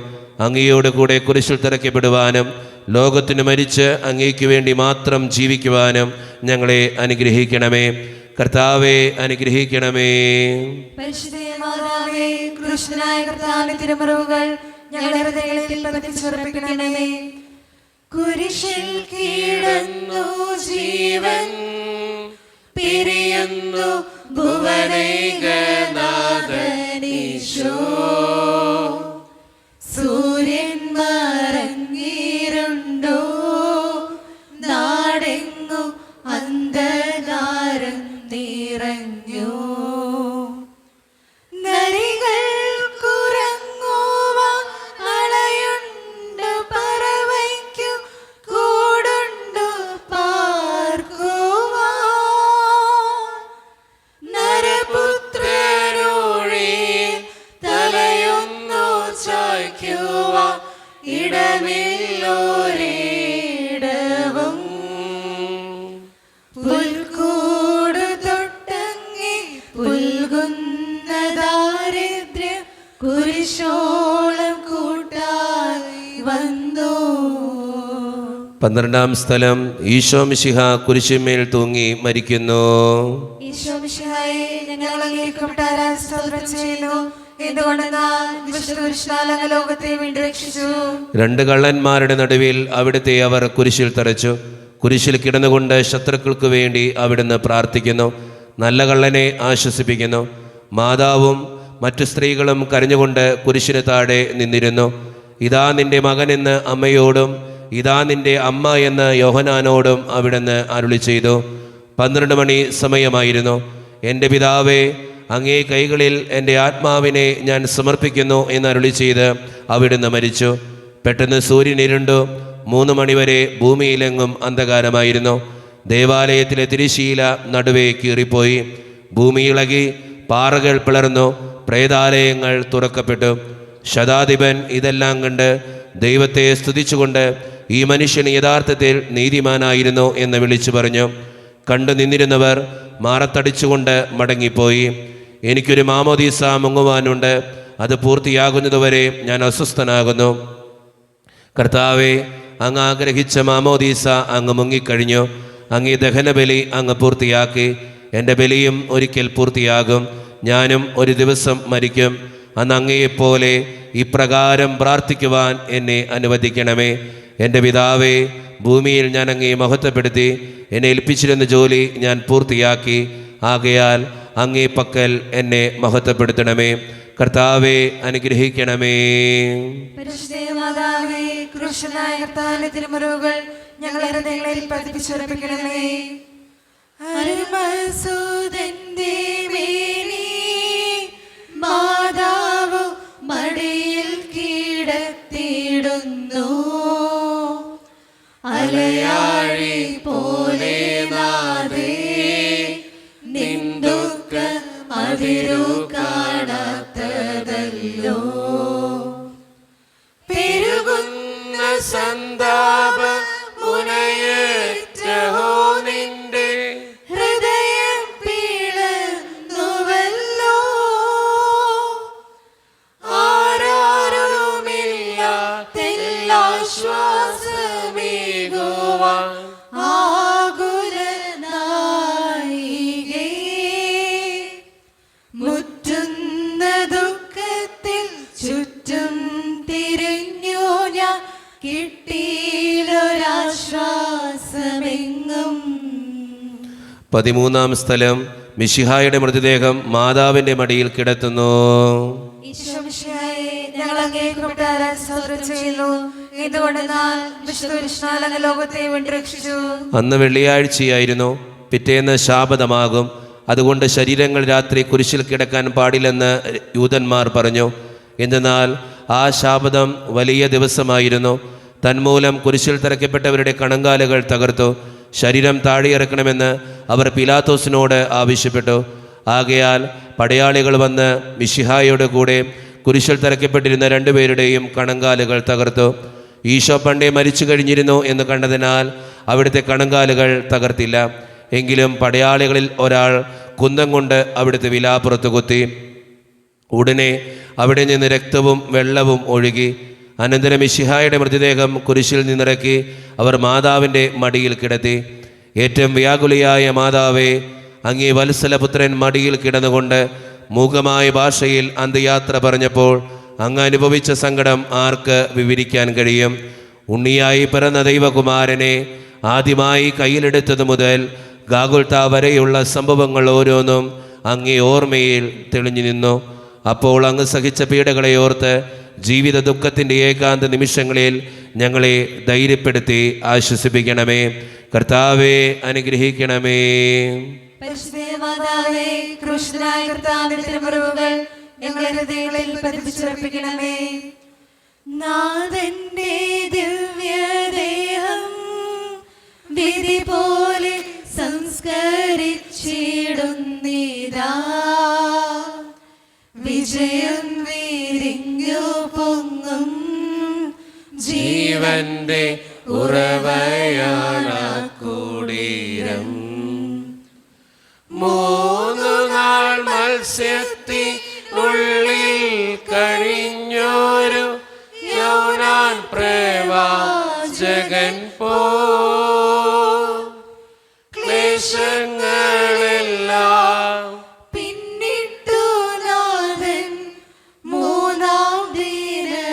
അങ്ങയോട് കൂടെ കുരിശിൽ തറയ്ക്കപ്പെടുവാനും ലോകത്തിന് മരിച്ച് അങ്ങേക്ക് വേണ്ടി മാത്രം ജീവിക്കുവാനും ഞങ്ങളെ അനുഗ്രഹിക്കണമേ. കർത്താവെ അനുഗ്രഹിക്കണമേ. പരിശുദ്ധമാതാവേ, ക്രൂശിതനായ കർത്താവിന്റെ തിരുമുറിവുകൾ ഞങ്ങളുടെ ഹൃദയങ്ങളിൽ പതിപ്പിച്ചുറപ്പിക്കണമേ. കുരിശിൽ കീഴടന്നു ജീവൻ പിരിയുന്നു ഭുവനൈകനാഥനീശോ. സൂര്യൻ മറഞ്ഞിരുണ്ടോ, നാടെങ്ങു അന്ധകാരം നിറഞ്ഞു. നരികൾ കുറങ്ങുവാൻ അളയുണ്ട്, പറവയ്ക്കു കൂടുണ്ടു പാർക്കുവാൻ. നരപുത്രനൊഴിയിൽ തലയൊന്നു ചായ്ക്കുവാൻ ഇടമില്ലോരിടവും. പുൽക്കൂട് തൊട്ടങ്ങി പുൽകുന്ന ദാരിദ്ര്യം കുരിശോളം കൂട്ടായി വന്നു. 12-ാം സ്ഥലം. ഈശോ മിശിഹ കുരിശിന്മേൽ തൂങ്ങി മരിക്കുന്നു. ഈശോ മിശിഹായെ, ഞങ്ങൾ അങ്ങേക്ക് കൊട്ടാര സ്തോത്രം ചെയ്യുന്നു. എന്തുകൊണ്ടെന്നാൽ വിശുദ്ധ കുരിശിനാൽ അങ്ങ് ലോകത്തെ വീണ്ടും രക്ഷിച്ചു. 2 കള്ളന്മാരുടെ നടുവിൽ അവിടുത്തെ അവർ കുരിശിൽ തറച്ചു. കുരിശിൽ കിടന്നുകൊണ്ട് ശത്രുക്കൾക്ക് വേണ്ടി അവിടുന്ന് പ്രാർത്ഥിക്കുന്നു. നല്ല കള്ളനെ ആശ്വസിപ്പിക്കുന്നു. മാതാവും മറ്റു സ്ത്രീകളും കരഞ്ഞുകൊണ്ട് കുരിശിന് താഴെ നിന്നിരുന്നു. ഇതാ നിന്റെ മകനെന്ന് അമ്മയോടും ഇതാ നിന്റെ അമ്മ എന്ന് യോഹനാനോടും അവിടുന്ന് അരുളി ചെയ്തു. 12 മണി സമയമായിരുന്നു. എൻ്റെ പിതാവേ, അങ്ങേ കൈകളിൽ എൻ്റെ ആത്മാവിനെ ഞാൻ സമർപ്പിക്കുന്നു എന്ന് അരുളി ചെയ്ത് അവിടുന്ന് മരിച്ചു. പെട്ടെന്ന് സൂര്യൻ ഇരുണ്ടു. 3 മണിവരെ ഭൂമിയിലെങ്ങും അന്ധകാരമായിരുന്നു. ദേവാലയത്തിലെ തിരശ്ശീല നടുവേ കീറിപ്പോയി. ഭൂമി ഇളകി, പാറകൾ പിളർന്നു, പ്രേതാലയങ്ങൾ തുറക്കപ്പെട്ടു. ശതാധിപൻ ഇതെല്ലാം കണ്ട് ദൈവത്തെ സ്തുതിച്ചുകൊണ്ട് ഈ മനുഷ്യൻ യഥാർത്ഥത്തിൽ നീതിമാനായിരുന്നു എന്ന് വിളിച്ചു പറഞ്ഞു. കണ്ടു നിന്നിരുന്നവർ മാറത്തടിച്ചുകൊണ്ട് മടങ്ങിപ്പോയി. എനിക്കൊരു മാമോദീസ മുങ്ങുവാനുണ്ട്. അത് പൂർത്തിയാകുന്നതുവരെ ഞാൻ അസ്വസ്ഥനാകുന്നു. കർത്താവെ, അങ്ങ് ആഗ്രഹിച്ച മാമോദീസ അങ്ങ് മുങ്ങിക്കഴിഞ്ഞു. അങ്ങ് ഈ ദഹനബലി അങ്ങ് പൂർത്തിയാക്കി. എൻ്റെ ബലിയും ഒരിക്കൽ പൂർത്തിയാകും. ഞാനും ഒരു ദിവസം മരിക്കും. അന്ന് അങ്ങയെപ്പോലെ ഇപ്രകാരം പ്രാർത്ഥിക്കുവാൻ എന്നെ അനുവദിക്കണമേ. എൻ്റെ പിതാവേ, ഭൂമിയിൽ ഞാൻ അങ്ങയെ മഹത്വപ്പെടുത്തി. എന്നെ ഏൽപ്പിച്ചിരുന്ന ജോലി ഞാൻ പൂർത്തിയാക്കി. ആകയാൽ അങ്ങേ പക്കൽ എന്നെ മഹത്വപ്പെടുത്തണമേ. കർത്താവെ, അനുഗ്രഹിക്കണമേ. പരിശുദ്ധമാതാവേ, ക്രൂശനായ കർത്താവിന്റെ തിരുമുറിവുകൾ ഞങ്ങളുടെ ഹൃദയങ്ങളിൽ പതിപ്പിച്ചുറപ്പിക്കണമേ. അരുമസൂദന്റെ മേനി മാതാവ് മടിയിൽ കിടത്തിയിടുന്നു. അലയാഴി പോലെ നാദേ നിന്ദുഃഖ അതിരു കാണാത്തതല്ലോ. പെരുകുന്ന സന്താപ മുനയേറ്റഹോ നിന്റെ ഹൃദയം പിളർന്നുവല്ലോ. ആരാരുമില്ലാശ്വാസമേകുവാൻ ആകുലനായികേ. മുറ്റുന്ന ദുഃഖത്തിൽ ചുറ്റും തിരിഞ്ഞു ഞാൻ, കിട്ടിയിലൊരാശ്വാസമെങ്ങും. 13-ാം സ്ഥലം. മിശിഹായുടെ മൃതദേഹം മാതാവിൻ്റെ മടിയിൽ കിടത്തുന്നു. ഞങ്ങൾ അങ്ങേ കൂട്ടുകാരാൻ സ്തോത്രം ചെയ്യുന്നു. എന്തുകൊണ്ടെന്നാൽ വിശുദ്ധ കൃഷ്ണാൽ അങ്ങ് ലോകത്തെ വീണ്ടെടുത്തു. അന്ന് വെള്ളിയാഴ്ചയായിരുന്നു. പിറ്റേന്ന് ശാബതമാകും. അതുകൊണ്ട് ശരീരങ്ങൾ രാത്രി കുരിശിൽ കിടക്കാൻ പാടില്ലെന്ന് യൂതന്മാർ പറഞ്ഞു. എന്തെന്നാൽ ആ ശാബതം വലിയ ദിവസമായിരുന്നു. തന്മൂലം കുരിശിൽ തറയ്ക്കപ്പെട്ടവരുടെ കണങ്കാലുകൾ തകർത്തു. ശരീരം താഴെയിറക്കണമെന്ന് അവർ പീലാത്തോസിനോട് ആവശ്യപ്പെട്ടു. ആകയാൽ പടയാളികൾ വന്ന് മിശിഹായുടെ കൂടെ കുരിശിൽ തറയ്ക്കപ്പെട്ടിരുന്ന രണ്ടുപേരുടെയും കണങ്കാലുകൾ തകർത്തു. ഈശോ പണ്ടേ മരിച്ചു കഴിഞ്ഞിരുന്നു എന്ന് കണ്ടതിനാൽ അവിടുത്തെ കണങ്കാലുകൾ തകർത്തില്ല. എങ്കിലും പടയാളികളിൽ ഒരാൾ കുന്തം കൊണ്ട് അവിടുത്തെ വിലാപ്പുറത്ത് കുത്തി. ഉടനെ അവിടെ നിന്ന് രക്തവും വെള്ളവും ഒഴുകി. അനന്തരം മിശിഹായുടെ മൃതദേഹം കുരിശിൽ നിന്നിറക്കി അവർ മാതാവിൻ്റെ മടിയിൽ കിടത്തി. ഏറ്റവും വ്യാകുലിയായ മാതാവേ, അങ്ങേ വത്സലപുത്രൻ മടിയിൽ കിടന്നുകൊണ്ട് മൂകമായ ഭാഷയിൽ അന്ത്യയാത്ര പറഞ്ഞപ്പോൾ അങ്ങ് അനുഭവിച്ച സങ്കടം ആർക്ക് വിവരിക്കാൻ കഴിയും? ഉണ്ണിയായി പിറന്ന ദൈവകുമാരനെ ആദ്യമായി കയ്യിലെടുത്തത് മുതൽ ഗാഗുൽത്ത വരെയുള്ള സംഭവങ്ങൾ ഓരോന്നും അങ്ങേ ഓർമ്മയിൽ തെളിഞ്ഞു നിന്നു. അപ്പോൾ അങ്ങ് സഹിച്ച പീഡകളെ ഓർത്ത് ജീവിത ദുഃഖത്തിൻ്റെ ഏകാന്ത നിമിഷങ്ങളിൽ ഞങ്ങളെ ധൈര്യപ്പെടുത്തി ആശ്വസിപ്പിക്കണമേ. കർത്താവെ, അനുഗ്രഹിക്കണമേ. പരിശുദ്ധമാതാവേ, ക്രൂശനായ കർത്താവിന്റെ തിരുമുറിവുകൾ ഞങ്ങളുടെ ഹൃദയങ്ങളിൽ പതിപ്പിച്ചുറപ്പിക്കണമേ. നാഥന്റെ ദിവ്യദേഹം വിധി പോലെ സംസ്കരിച്ചിടുന്നിതാ. വിജയം വിരിഞ്ഞു പൊങ്ങും ജീവന്റെ ഉറവയാണ് കുടീരം. 3 നാൾ മത്സ്യത്തിനുള്ളിൽ കഴിഞ്ഞൊരു യോനാൻ പ്രവാചകൻ പോ ക്ലേശങ്ങളെല്ലാം പിന്നിട്ടു നാഥൻ 3-ാം ദിനമുയർക്കും.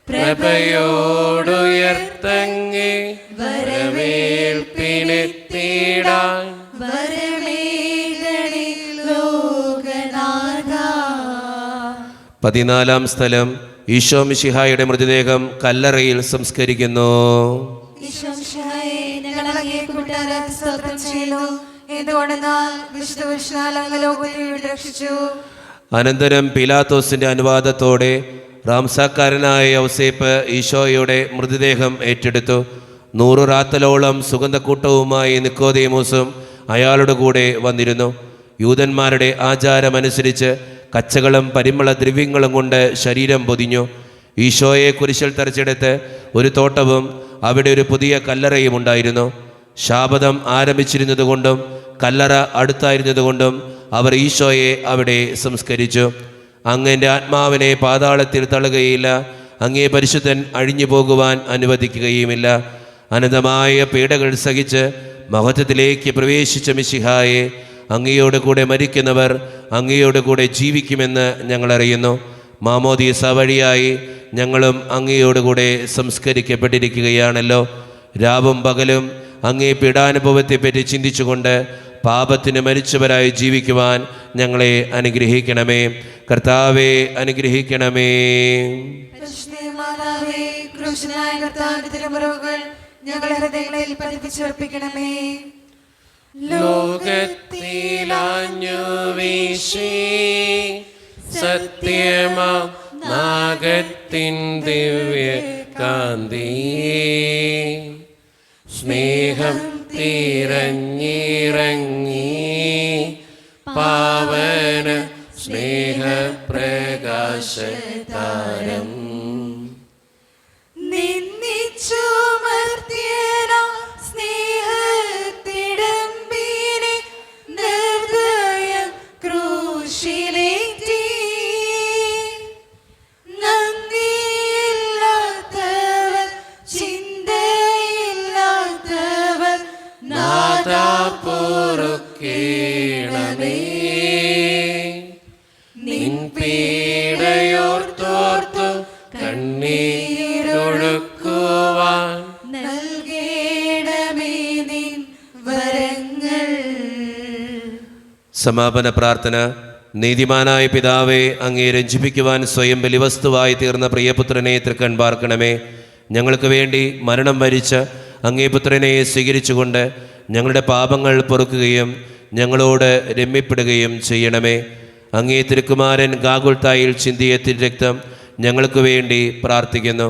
പ്രഭയോടുയർത്തങ്ങി വരവേൽപ്പിനെത്തിടാൻ വരമേഘണി ലോകനാഥ. 14-ാം സ്ഥലം. ഈശോ മിശിഹായുടെ മൃതദേഹം കല്ലറയിൽ സംസ്കരിക്കുന്നു. ഈശോമിശിഹായെ, ഞങ്ങൾ അങ്ങേ കൂട്ടുകാരാൻ സ്തോത്രം ചെയ്യുന്നു. എന്തുകൊണ്ടെന്നാൽ വിശുദ്ധ കൃഷ്ണാൽ അങ്ങ് ലോകത്തെ വീണ്ടെടുത്തു. അനന്തരം പീലാത്തോസിന്റെ അനുവാദത്തോടെ റാംസാക്കാരനായ യൗസേപ്പ് ഈശോയുടെ മൃതദേഹം ഏറ്റെടുത്തു. 100 റാത്തലോളം സുഗന്ധക്കൂട്ടവുമായി നിക്കോദേമോസും അയാളുടെ കൂടെ വന്നിരുന്നു. യൂതന്മാരുടെ ആചാരമനുസരിച്ച് കച്ചകളും പരിമള ദ്രവ്യങ്ങളും കൊണ്ട് ശരീരം പൊതിഞ്ഞു. ഈശോയെ കുരിശിൽ തറച്ചെടുത്ത് ഒരു തോട്ടവും അവിടെ ഒരു പുതിയ കല്ലറയും ഉണ്ടായിരുന്നു. ശാബദം ആരംഭിച്ചിരുന്നതുകൊണ്ടും കല്ലറ അടുത്തായിരുന്നതുകൊണ്ടും അവർ ഈശോയെ അവിടെ സംസ്കരിച്ചു. അങ്ങ് എൻ്റെ ആത്മാവിനെ പാതാളത്തിൽ തള്ളുകയില്ല. അങ്ങേ പരിശുദ്ധൻ അഴിഞ്ഞു പോകുവാൻ അനുവദിക്കുകയുമില്ല. അനന്തമായ പീഡകൾ സഹിച്ച് മഹത്വത്തിലേക്ക് പ്രവേശിച്ച മിശിഹായെ, അങ്ങയോട് കൂടെ മരിക്കുന്നവർ അങ്ങയോട് കൂടെ ജീവിക്കുമെന്ന് ഞങ്ങൾ അറിയുന്നു. മാമോദീസ വഴിയായി ഞങ്ങളും അങ്ങയോടുകൂടെ സംസ്കരിക്കപ്പെട്ടിരിക്കുകയാണല്ലോ. രാവും പകലും അങ്ങേ പീഡാനുഭവത്തെപ്പറ്റി ചിന്തിച്ചുകൊണ്ട് പാപത്തിന് മരിച്ചവരായി ജീവിക്കുവാൻ ഞങ്ങളെ അനുഗ്രഹിക്കണമേ. കർത്താവെ അനുഗ്രഹിക്കണമേ. ക്രൂശനായ കർത്താവിന്റെ തിരുമുറിവുകൾ ഞങ്ങളുടെ ഹൃദയങ്ങളിൽ പതിപ്പിച്ചുറപ്പിക്കണമേ. ലോകത്തിലാഞ്ഞു വീശി സത്യമാം നാഗത്തിൻ ദിവ്യ കാന്തി, സ്നേഹം തിരഞ്ഞിറങ്ങി പാവന സ്നേഹപ്രകാശതാരം, നിൻ പീഡയോർത്തോർത്തു കണ്ണീരൊഴുക്കുവാൻ നൽകേണമേ നിൻ വരങ്ങൾ. സമാപന പ്രാർത്ഥന. നീതിമാനായ പിതാവേ, അങ്ങേ രഞ്ജിപ്പിക്കുവാൻ സ്വയം ബലിവസ്തുവായി തീർന്ന പ്രിയപുത്രനെ തൃക്കൺ പാർക്കണമേ. ഞങ്ങൾക്ക് വേണ്ടി മരണം വരിച്ച അങ്ങേ പുത്രനെ സ്വീകരിച്ചുകൊണ്ട് ഞങ്ങളുടെ പാപങ്ങൾ പൊറുക്കുകയും ഞങ്ങളോട് രമ്യപ്പെടുകയും ചെയ്യണമേ. അങ്ങേ തിരുക്കുമാരൻ ഗാഗുൽത്തായിൽ ചിന്തിയ തിരുരക്തം ഞങ്ങൾക്ക് വേണ്ടി പ്രാർത്ഥിക്കുന്നു.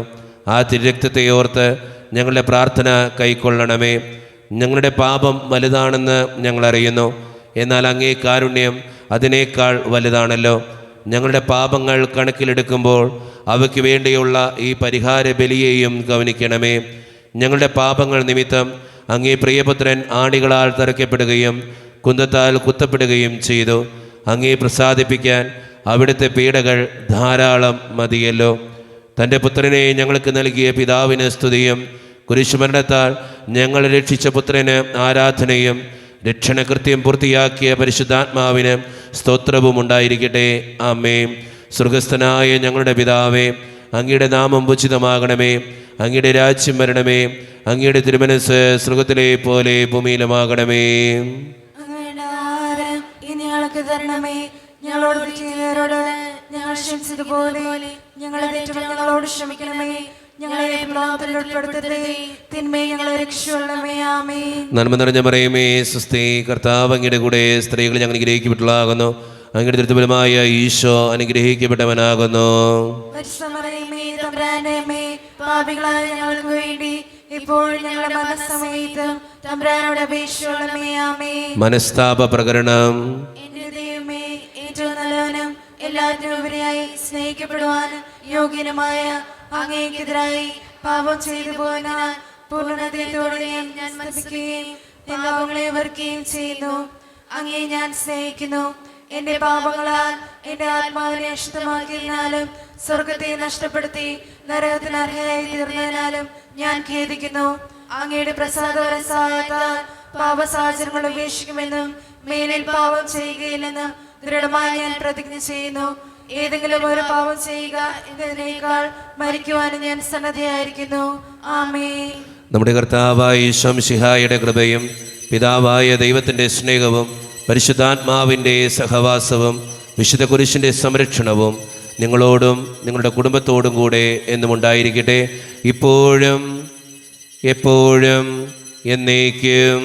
ആ തിരുരക്തത്തെ ഓർത്ത് ഞങ്ങളുടെ പ്രാർത്ഥന കൈക്കൊള്ളണമേ. ഞങ്ങളുടെ പാപം വലുതാണെന്ന് ഞങ്ങളറിയുന്നു. എന്നാൽ അങ്ങേ കാരുണ്യം അതിനേക്കാൾ വലുതാണല്ലോ. ഞങ്ങളുടെ പാപങ്ങൾ കണക്കിലെടുക്കുമ്പോൾ അവയ്ക്ക് വേണ്ടിയുള്ള ഈ പരിഹാര ബലിയെയും ഗവനിക്കണമേ. ഞങ്ങളുടെ പാപങ്ങൾ നിമിത്തം അങ്ങേ പ്രിയപുത്രൻ ആണികളാൽ തറയ്ക്കപ്പെടുകയും കുന്തത്താൽ കുത്തപ്പെടുകയും ചെയ്തു. അങ്ങേ പ്രസാദിപ്പിക്കാൻ അവിടുത്തെ പീഡകൾ ധാരാളം മതിയല്ലോ. തൻ്റെ പുത്രനെ ഞങ്ങൾക്ക് നൽകിയ പിതാവിന് സ്തുതിയും കുരിശുമരണത്താൽ ഞങ്ങൾ രക്ഷിച്ച പുത്രന് ആരാധനയും രക്ഷണകൃത്യം പൂർത്തിയാക്കിയ പരിശുദ്ധാത്മാവിന് സ്തോത്രവും ഉണ്ടായിരിക്കട്ടെ. ആമേൻ. സ്വർഗസ്ഥനായ ഞങ്ങളുടെ പിതാവേ, അങ്ങയുടെ നാമം ഉചിതമാകണമേ. അങ്ങയുടെ രാജ്യം വരണമേ. അങ്ങയുടെ തിരുമനസ് സ്വർഗത്തിലെ പോലെ ഭൂമിയിലുമാകണമേ. ഞങ്ങൾക്ക് തരണമേ. ഞങ്ങളോട് ചെയ്യുന്നവരോട് ഞങ്ങൾ ക്ഷമിച്ചതുപോലെ ഞങ്ങളുടെ തെറ്റുകൾ ഞങ്ങളോട് ക്ഷമിക്കണമേ. ഞങ്ങളെ ഉൾപ്പെടുത്തരുതേ, തിന്മയെ ഞങ്ങളെ രക്ഷിക്കണമേ. ആമേൻ. നന്മ നിറഞ്ഞ മറിയമേ, സ്വസ്തി, കർത്താവ് അങ്ങയുടെ കൂടെ സ്ത്രീകൾ ഞങ്ങൾ അനുഗ്രഹിക്കപ്പെട്ടതാകുന്നു. അങ്ങയുടെ ദൃഢഫലമായ ഈശോ അനുഗ്രഹിക്കപ്പെട്ടവനാകുന്നു. പാപികളായ ഞങ്ങൾക്ക് വേണ്ടി ഇപ്പോഴും ഞങ്ങളുടെ മരണസമയത്തും തമ്പുരാനോട് അപേക്ഷിക്കണമേ. ആമേൻ. മനസ്താപ പ്രകരണം. എന്റെ ദൈവമേ, ഏറ്റവും നല്ലവനും എല്ലാത്തിനും ഉപരിയായി സ്നേഹിക്കപ്പെടുവാനും യോഗ്യനുമായ അങ്ങേക്കെതിരായി പാപം ചെയ്തു പോയതിനാൽ പൂർണ്ണതയോടെ ഞാൻ മനസ്സിലാക്കുകയും പാപങ്ങളെ വെറുക്കുകയും ചെയ്യുന്നു. അങ്ങേ ഞാൻ സ്നേഹിക്കുന്നു. എന്റെ പാപങ്ങളാൽ എന്റെ ആത്മാവിനെ അശുദ്ധമാക്കിയതിനാലും സ്വർഗത്തെ നഷ്ടപ്പെടുത്തി നരകത്തിന് അർഹയായി തീർന്നതിനാലും ഞാൻ ഖേദിക്കുന്നു. അങ്ങയുടെ പ്രസാദപര സഹായത്താൽ പാപസാഹചര്യങ്ങൾ ഉപേക്ഷിക്കുമെന്നും മേലിൽ പാപം ചെയ്യുകയില്ലെന്നും ദൃഢമായി ഞാൻ പ്രതിജ്ഞ ചെയ്യുന്നു. ഏതെങ്കിലും ഒരു പാപം ചെയ്യുക എന്നതിനേക്കാൾ മരിക്കുവാനും ഞാൻ സന്നദ്ധയായിരിക്കുന്നു. ആമേൻ. നമ്മുടെ കർത്താവായ ഈശോ മിശിഹായുടെ കൃപയും പിതാവായ ദൈവത്തിൻ്റെ സ്നേഹവും പരിശുദ്ധാത്മാവിൻ്റെ സഹവാസവും വിശുദ്ധ കുരിശിൻ്റെ സംരക്ഷണവും നിങ്ങളോടും നിങ്ങളുടെ കുടുംബത്തോടും കൂടെ എന്നും ഉണ്ടായിരിക്കട്ടെ, ഇപ്പോഴും എപ്പോഴും എന്നേക്കും.